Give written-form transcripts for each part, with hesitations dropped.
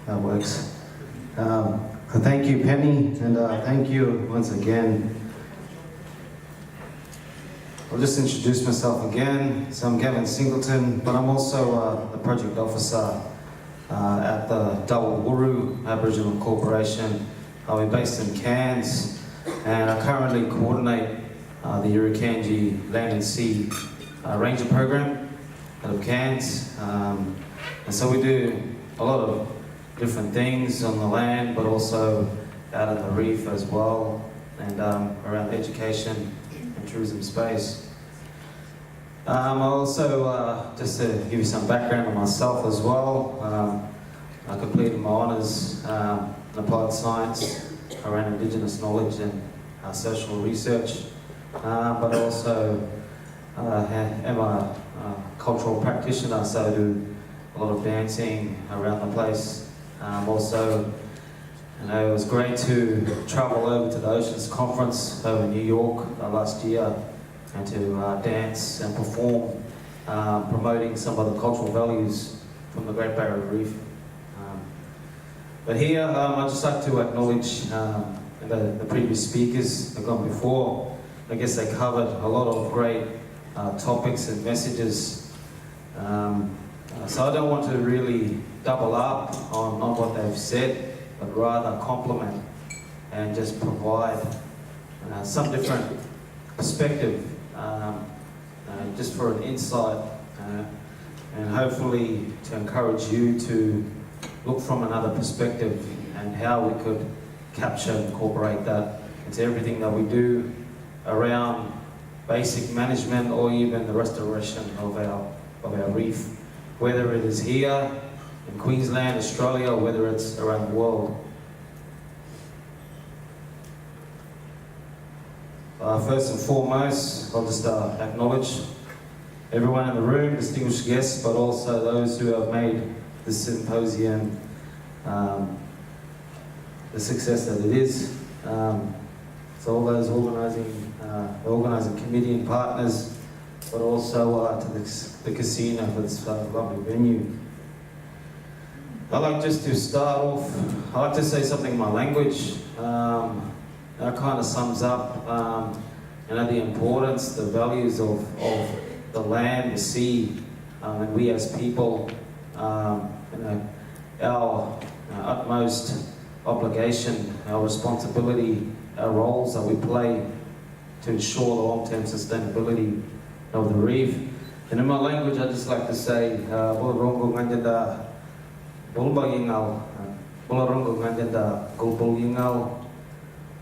that works. Thank you, Penny, and thank you once again. I'll just introduce myself again. So I'm Gavin Singleton, but I'm also the project officer at the Wuru Aboriginal Corporation. We're based in Cairns, and I currently coordinate the Yirrakanji Land and Sea Ranger Program out of Cairns. And so we do a lot of different things on the land, but also out on the reef as well, and around education and tourism space. I also, just to give you some background on myself as well, I completed my honours in applied science around Indigenous knowledge and social research, but also am a cultural practitioner, so I do a lot of dancing around the place. Also, it was great to travel over to the Oceans Conference over in New York last year and to dance and perform, promoting some of the cultural values from the Great Barrier Reef. But here, I'd just like to acknowledge the previous speakers that have gone before. I guess they covered a lot of great topics and messages. So I don't want to really double up on what they've said, but rather complement and just provide some different perspective, just for an insight, and hopefully to encourage you to look from another perspective and how we could capture and incorporate that into everything that we do around basic management or even the restoration of our reef, whether it is here in Queensland, Australia, or whether it's around the world. First and foremost, I'll just acknowledge everyone in the room, distinguished guests, but also those who have made this symposium the success that it is. So all those the organising committee and partners, but also to the casino for this lovely venue. I'd like just to start off, I'd like to say something in my language that kind of sums up the importance, the values of the land, the sea, and we as people, our utmost obligation, our responsibility, our roles that we play to ensure the long-term sustainability of the reef. And in my language, I just like to say, Bularongo Ngandada Bulbayingal, Bularongo Ngandada Gulbuyingal,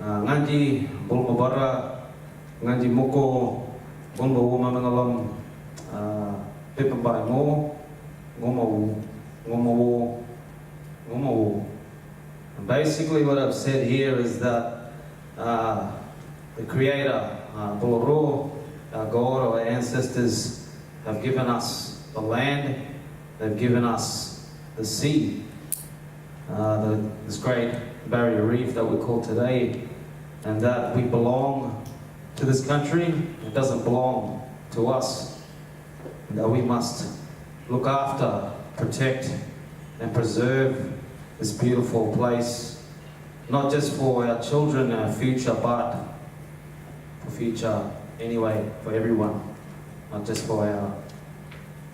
Nganji Bulmabara, Nganji Moko, Bumba Wumamengalam, Pipabai Mo, Gomawu, Gomawu, Gomawu. Basically, what I've said here is that the Creator, Bularo, our God, our ancestors, have given us the land, they've given us the sea, this Great Barrier Reef that we call today, and that we belong to this country. It doesn't belong to us, and that we must look after, protect, and preserve this beautiful place, not just for our children and our future, but for future anyway, for everyone, not just for our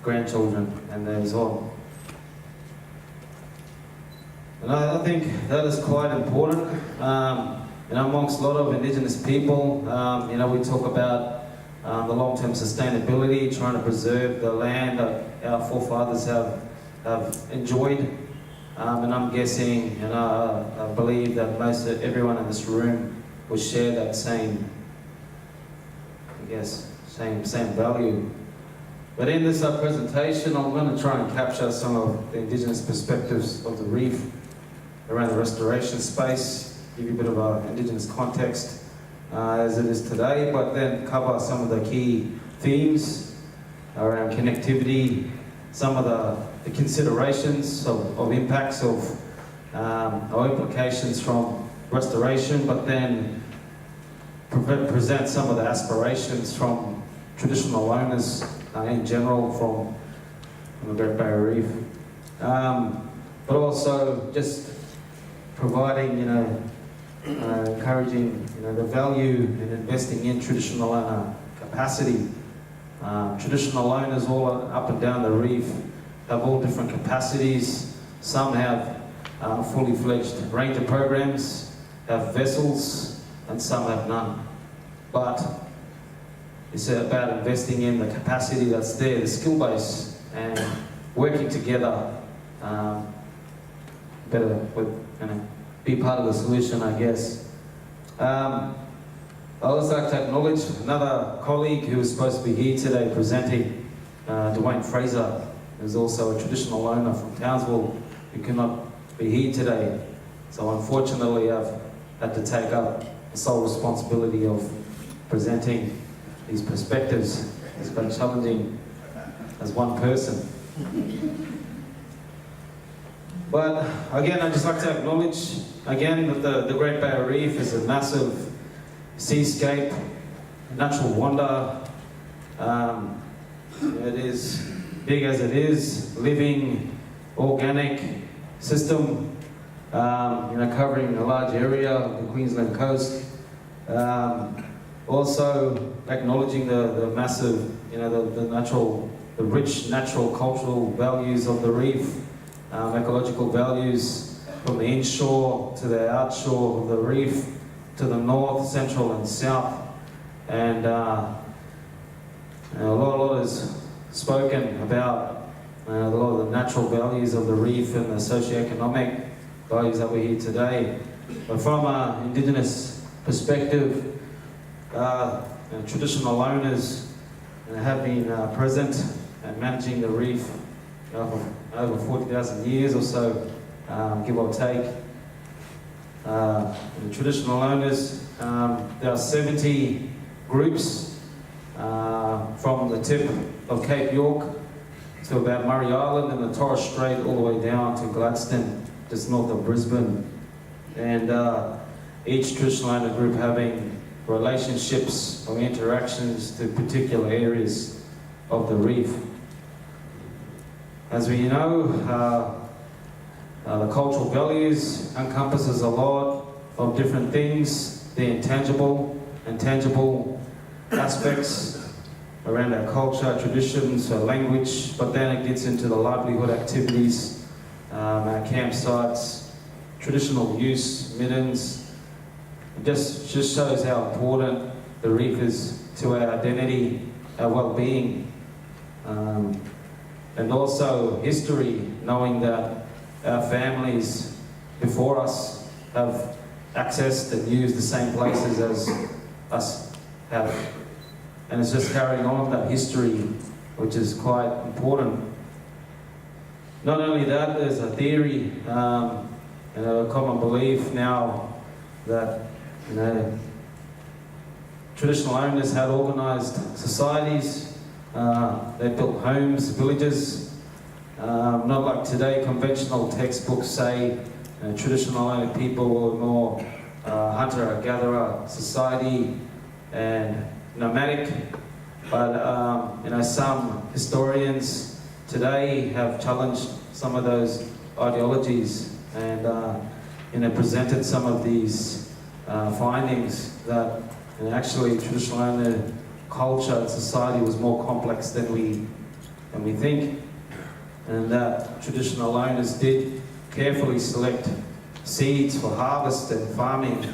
grandchildren and those on. And I think that is quite important. Amongst a lot of Indigenous people, we talk about the long-term sustainability, trying to preserve the land that our forefathers have enjoyed. And I'm guessing, and I believe that everyone in this room will share that same value. But in this presentation, I'm going to try and capture some of the Indigenous perspectives of the reef around the restoration space, give you a bit of Indigenous context as it is today, but then cover some of the key themes around connectivity, some of the considerations of impacts of or implications from restoration, but then present some of the aspirations from traditional owners in general from the Great Barrier Reef. But but also just providing, encouraging, the value in investing in traditional owner capacity. Traditional owners all up and down the reef have all different capacities. Some have fully fledged ranger programs, have vessels, and some have none. But it's about investing in the capacity that's there, the skill base, and working together better with, be part of the solution, I guess. I'd also like to acknowledge another colleague who was supposed to be here today presenting, Dwayne Fraser, who's also a traditional owner from Townsville, who cannot be here today. So unfortunately I've had to take up the sole responsibility of presenting these perspectives. It's been challenging as one person. But again, I'd just like to acknowledge again that the Great Barrier Reef is a massive seascape, natural wonder. It is big as it is, living, organic system, covering a large area of the Queensland coast. Also acknowledging the massive, the rich natural cultural values of the reef, ecological values from the inshore to the outshore of the reef, to the north, central and south. And a lot is spoken about a lot of the natural values of the reef and the socio-economic values that we hear today. But from an Indigenous perspective, traditional owners have been present and managing the reef for over 40,000 years or so, give or take. The traditional owners, there are 70 groups from the tip of Cape York to about Murray Island and the Torres Strait all the way down to Gladstone, just north of Brisbane. And each traditional owner group having relationships or interactions to particular areas of the reef. As we know, the cultural values encompasses a lot of different things, the intangible and tangible aspects around our culture, traditions, our language, but then it gets into the livelihood activities, our campsites, traditional use, middens. It just shows how important the reef is to our identity, our well-being, and also history, knowing that our families before us have accessed and used the same places as us have. And it's just carrying on that history, which is quite important. Not only that, there's a theory and a common belief now that traditional owners had organised societies. They built homes, villages. Not like today, conventional textbooks say traditional owner people were more hunter-gatherer society and nomadic. But some historians today have challenged some of those ideologies and presented some of these findings that actually traditional owner culture and society was more complex than we think, and that traditional owners did carefully select seeds for harvest and farming,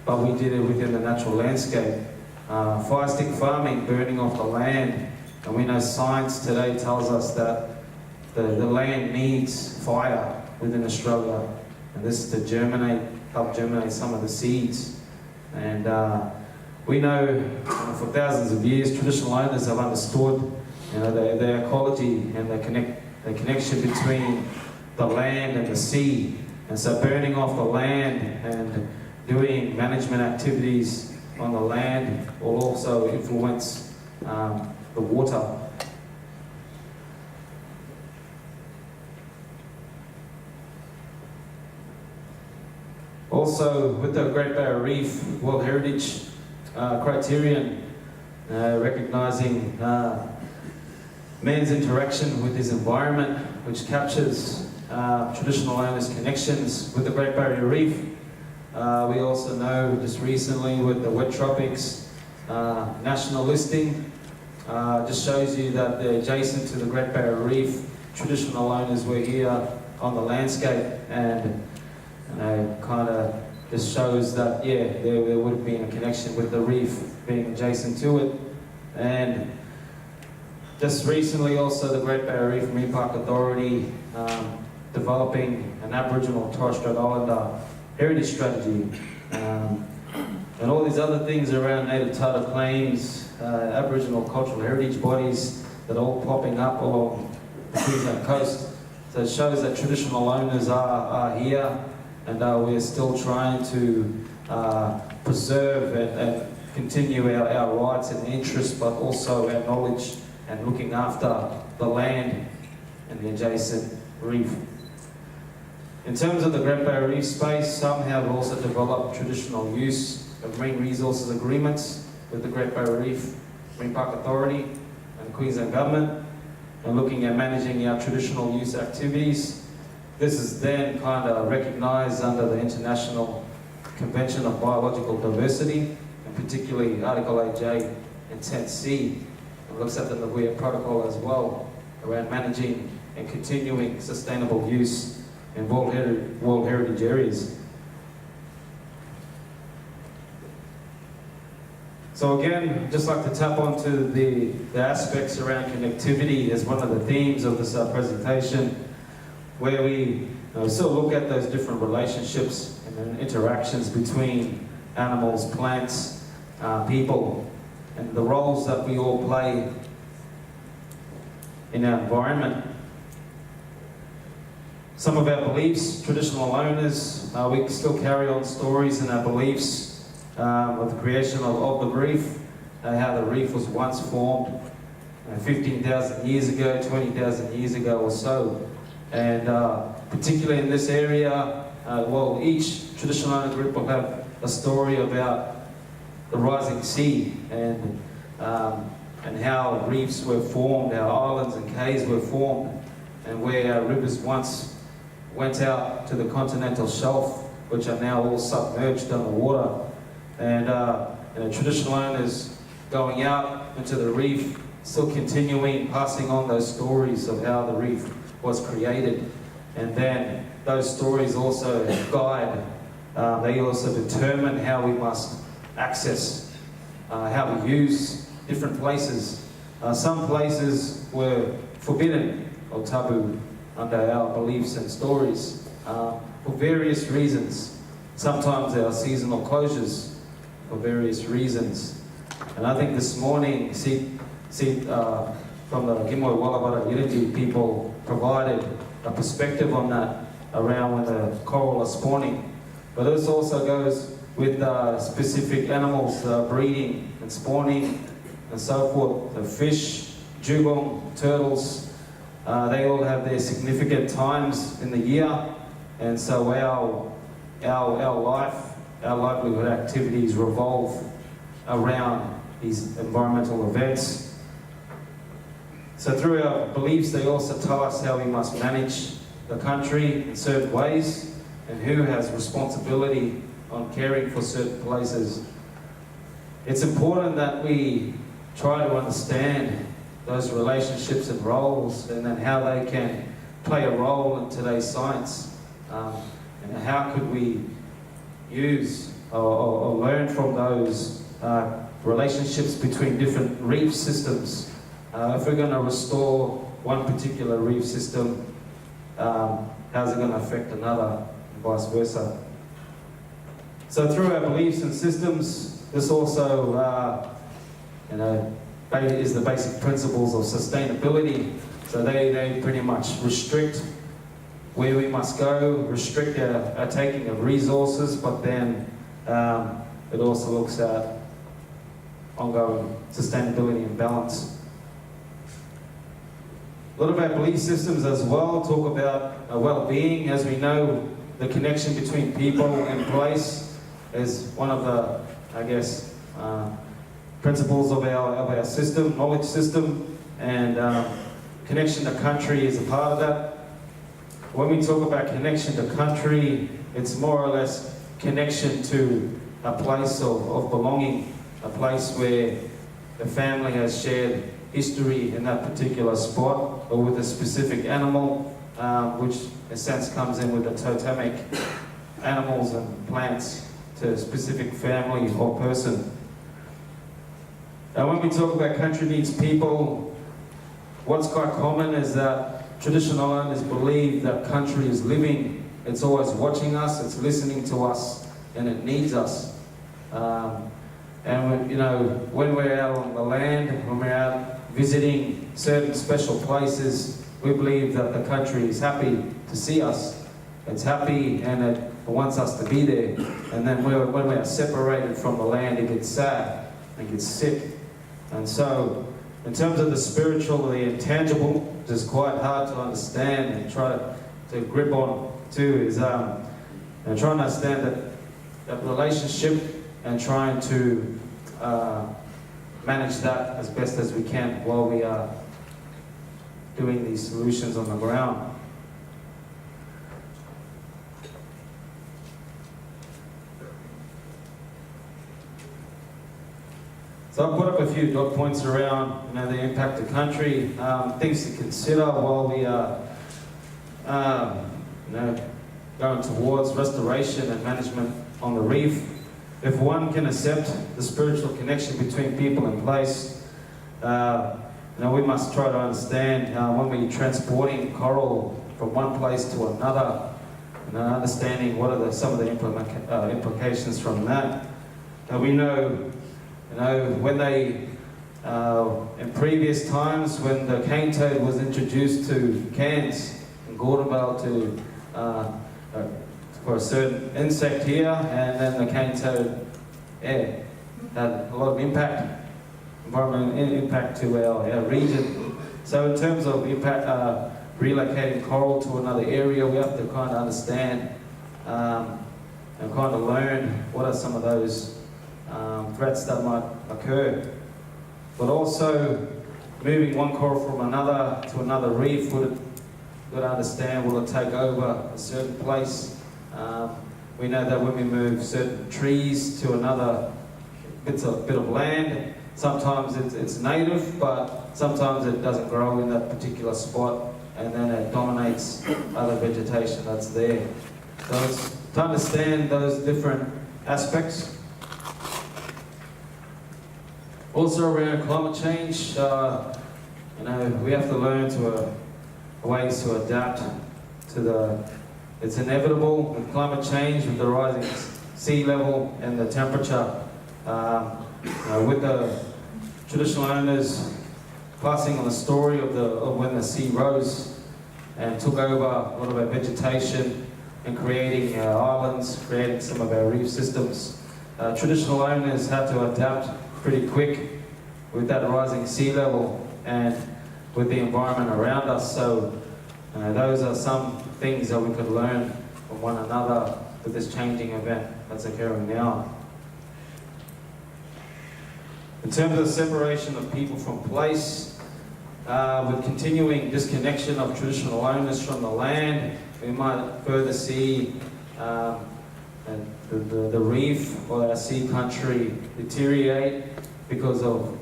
but we did it within the natural landscape. Fire stick farming, burning off the land, and we know science today tells us that the land needs fire within Australia, and this is to help germinate some of the seeds. And we know for thousands of years traditional owners have understood the ecology and the connection between the land and the sea. And so burning off the land and doing management activities on the land will also influence the water. Also, with the Great Barrier Reef World Heritage criterion, recognising man's interaction with his environment, which captures traditional owners' connections with the Great Barrier Reef. We also know just recently with the wet tropics national listing, just shows you that they're adjacent to the Great Barrier Reef. Traditional owners were here on the landscape, and kind of just shows that, yeah, there would have been a connection with the reef being adjacent to it. And just recently also the Great Barrier Reef Marine Park Authority developing an Aboriginal and Torres Strait Islander heritage strategy. And all these other things around native title claims, Aboriginal cultural heritage bodies that are all popping up along the Queensland coast. So it shows that traditional owners are here, and we're still trying to preserve and continue our rights and interests, but also our knowledge and looking after the land and the adjacent reef. In terms of the Great Barrier Reef space, some have also developed traditional use of marine resources agreements with the Great Barrier Reef Marine Park Authority and the Queensland Government, and looking at managing our traditional use activities. This is then kind of recognised under the International Convention of Biological Diversity, and particularly Article 8J and 10C. It looks at the Nagoya Protocol as well, around managing and continuing sustainable use in World Heritage areas. So again, just like to tap onto the aspects around connectivity as one of the themes of this presentation, where we still look at those different relationships and interactions between animals, plants, people, and the roles that we all play in our environment. Some of our beliefs, traditional owners, we still carry on stories and our beliefs of the creation of the reef, how the reef was once formed 15,000 years ago, 20,000 years ago or so. And particularly in this area, well, each traditional owner group will have a story about the rising sea and how reefs were formed, how islands and cays were formed, and where our rivers once went out to the continental shelf, which are now all submerged underwater. And traditional owners going out into the reef, still continuing, passing on those stories of how the reef was created. And then those stories also guide, they also determine how we must access, how we use different places. Some places were forbidden or taboo under our beliefs and stories for various reasons. Sometimes there are seasonal closures for various reasons. And I think this morning, from the Gimoi Wallabara Yiriji people provided a perspective on that around when the coral are spawning. But this also goes with specific animals breeding and spawning and so forth. The fish, dugong, turtles, they all have their significant times in the year, and so our life, our livelihood activities revolve around these environmental events. So through our beliefs, they also tell us how we must manage the country in certain ways and who has responsibility on caring for certain places. It's important that we try to understand those relationships and roles, and then how they can play a role in today's science. And how could we use or learn from those relationships between different reef systems. If we're going to restore one particular reef system, how's it going to affect another, and vice versa? So through our beliefs and systems, this also is the basic principles of sustainability. So they pretty much restrict where we must go, restrict our taking of resources, but then it also looks at ongoing sustainability and balance. A lot of our belief systems as well talk about well-being. As we know, the connection between people and place is one of the, I guess, principles of our system, knowledge system, and connection to country is a part of that. when we talk about connection to country, it's more or less connection to a place of belonging, a place where the family has shared history in that particular spot or with a specific animal, which in a sense comes in with the totemic animals and plants to a specific family or person. And when we talk about country needs people, what's quite common is that traditional owners believe that country is living, it's always watching us, it's listening to us, and it needs us. And when we're out on the land, when we're out visiting certain special places, we believe that the country is happy to see us. It's happy and it wants us to be there. And then when we are separated from the land, it gets sad, it gets sick. And so, in terms of the spiritual or the intangible, which is quite hard to understand and try to grip on too, is trying to understand that relationship and trying to manage that as best as we can while we are doing these solutions on the ground. So I've put up a few dot points around the impact of country, things to consider while we are going towards restoration and management on the reef. If one can accept the spiritual connection between people and place, we must try to understand when we're transporting coral from one place to another, understanding what are some of the implications from that. We know, when they, in previous times, when the cane toad was introduced to Cairns and Gordonvale for a certain insect here, and then the cane toad had a lot of impact, environmental impact to our region. So in terms of impact, relocating coral to another area, we have to kind of understand and kind of learn what are some of those threats that might occur. But also, moving one coral from another to another reef, we've got to understand, will it take over a certain place? We know that when we move certain trees to another bit of land, sometimes it's native, but sometimes it doesn't grow in that particular spot, and then it dominates other vegetation that's there. So it's to understand those different aspects. Also around climate change, we have to learn ways to adapt to it's inevitable with climate change, with the rising sea level and the temperature. With the traditional owners passing on the story of when the sea rose and took over a lot of our vegetation and creating our islands, creating some of our reef systems. Traditional owners had to adapt pretty quick with that rising sea level and with the environment around us. So those are some things that we could learn from one another with this changing event that's occurring now. In terms of the separation of people from place, with continuing disconnection of traditional owners from the land, we might further see the reef or our sea country deteriorate because of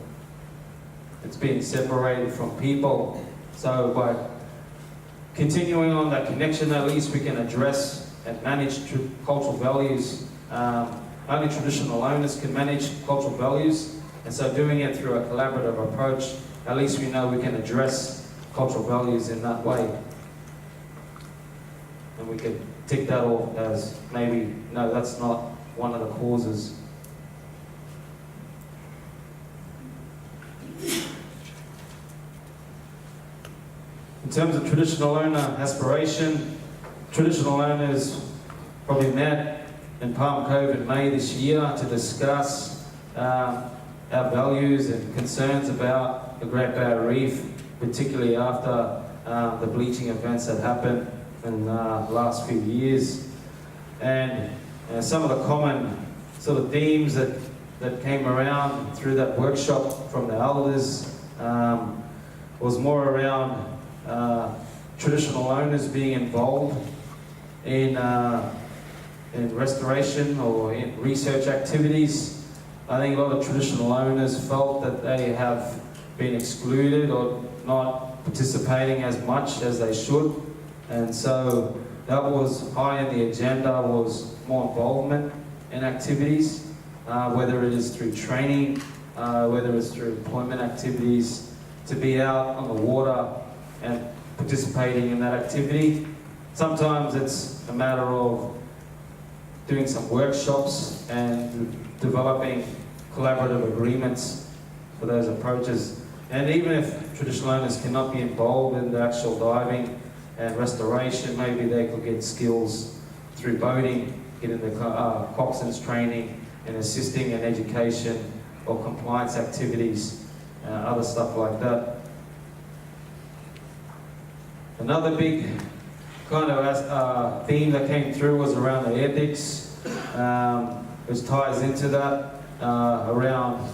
it's being separated from people. So by continuing on that connection, at least we can address and manage cultural values. Only traditional owners can manage cultural values, and so doing it through a collaborative approach, at least we know we can address cultural values in that way. And we could tick that off as maybe, no, that's not one of the causes. In terms of traditional owner aspiration, traditional owners probably met in Palm Cove in May this year to discuss our values and concerns about the Great Barrier Reef, particularly after the bleaching events that happened in the last few years. And some of the common sort of themes that came around through that workshop from the elders was more around traditional owners being involved in restoration or in research activities. I think a lot of traditional owners felt that they have been excluded or not participating as much as they should, and so that was high on the agenda, was more involvement in activities, whether it is through training, whether it's through employment activities, to be out on the water and participating in that activity. Sometimes it's a matter of doing some workshops and developing collaborative agreements for those approaches. And even if traditional owners cannot be involved in the actual diving and restoration, maybe they could get skills through boating, getting the coxswain's training and assisting in education or compliance activities, other stuff like that. Another big kind of theme that came through was around the ethics, which ties into that, around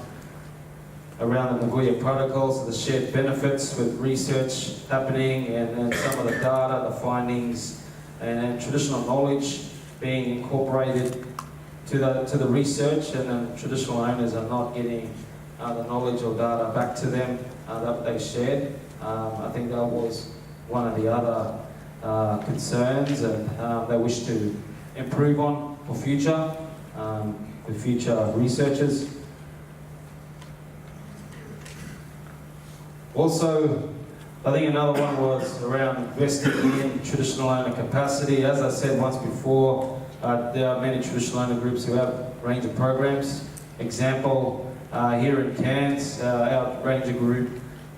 the Nagoya protocols, the shared benefits with research happening, and some of the data, the findings, and traditional knowledge being incorporated to the research, and then traditional owners are not getting the knowledge or data back to them that they shared. I think that was one of the other concerns that they wish to improve on for future, with future researchers. Also, I think another one was around investing in traditional owner capacity. As I said once before, there are many traditional owner groups who have a range of programs. Example, here in Cairns, our ranger group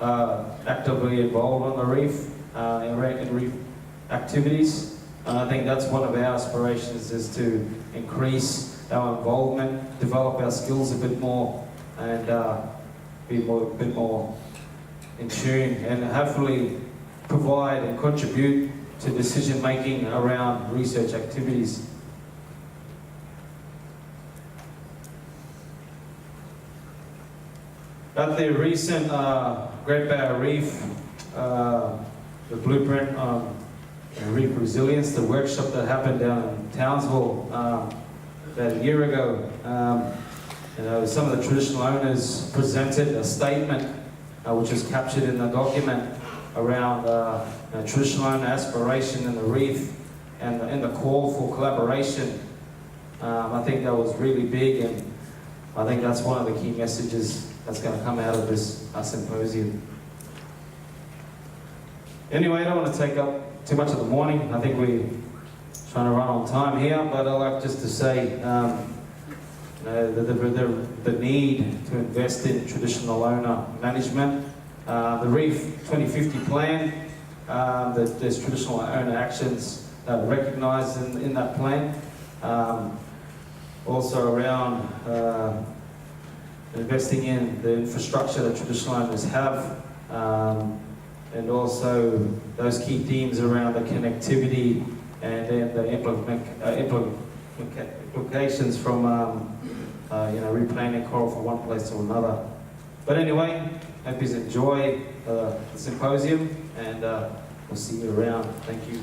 actively involved on the reef, in reef activities. I think that's one of our aspirations, is to increase our involvement, develop our skills a bit more, and be a bit more in tune, and hopefully provide and contribute to decision making around research activities. At the recent Great Barrier Reef, the blueprint on reef resilience, the workshop that happened down in Townsville about a year ago, some of the traditional owners presented a statement which is captured in the document around traditional owner aspiration in the reef and the call for collaboration. I think that was really big, and I think that's one of the key messages that's going to come out of this symposium. Anyway, I don't want to take up too much of the morning. I think we're trying to run on time here, but I'd like just to say the need to invest in traditional owner management. The Reef 2050 plan, there's traditional owner actions recognised in that plan. Also around investing in the infrastructure that traditional owners have, and also those key themes around the connectivity and then the implications from replanting coral from one place to another. But anyway, hope you enjoy the symposium, and we'll see you around. Thank you.